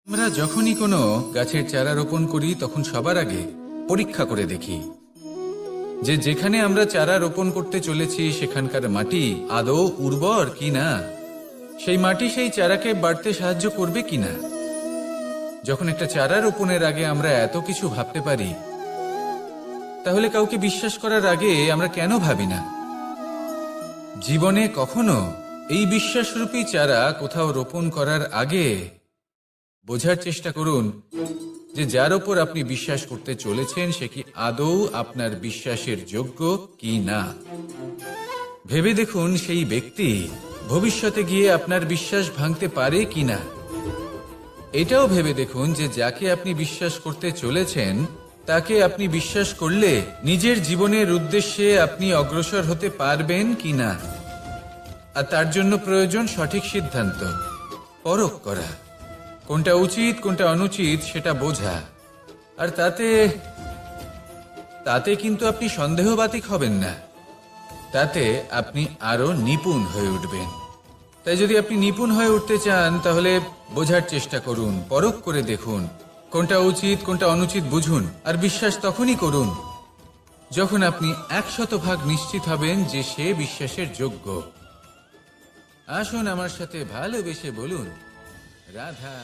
আমরা যখনই কোনো গাছের চারা রোপণ করি তখন সবার আগে পরীক্ষা করে দেখি যে যেখানে আমরা চারা রোপণ করতে চলেছি সেখানকার মাটি আদৌ উর্বর কিনা, সেই মাটি সেই চারাকে বাড়তে সাহায্য করবে কিনা। যখন একটা চারা রোপণের আগে আমরা এত কিছু ভাবতে পারি, তাহলে কাউকে বিশ্বাস করার আগে আমরা কেন ভাবি না? জীবনে কখনো এই বিশ্বাসরূপী চারা কোথাও রোপণ করার আগে বোঝার চেষ্টা করুন যে যার ওপর আপনি বিশ্বাস করতে চলেছেন সে কি আদৌ আপনার বিশ্বাসের যোগ্য কি না। ভেবে দেখুন সেই ব্যক্তি ভবিষ্যতে গিয়ে আপনার বিশ্বাস ভাঙতে পারে কিনা। এটাও ভেবে দেখুন যে যাকে আপনি বিশ্বাস করতে চলেছেন তাকে আপনি বিশ্বাস করলে নিজের জীবনের উদ্দেশ্যে আপনি অগ্রসর হতে পারবেন কিনা। আর তার জন্য প্রয়োজন সঠিক সিদ্ধান্ত, পরখ করা, কোনটা উচিত কোনটা অনুচিত সেটা বোঝা। আর তাতে কিন্তু আপনি সন্দেহবাতিক হবেন না, তাতে আপনি আরো নিপুণ হয়ে উঠবেন। তাই যদি আপনি নিপুণ হয়ে উঠতে চান তাহলে বোঝার চেষ্টা করুন, পরখ করে দেখুন, কোনটা উচিত কোনটা অনুচিত বুঝুন। আর বিশ্বাস তখনই করুন যখন আপনি 100% নিশ্চিত হবেন যে সে বিশ্বাসের যোগ্য। আসুন আমার সাথে ভালোবেসে বলুন, রাধা।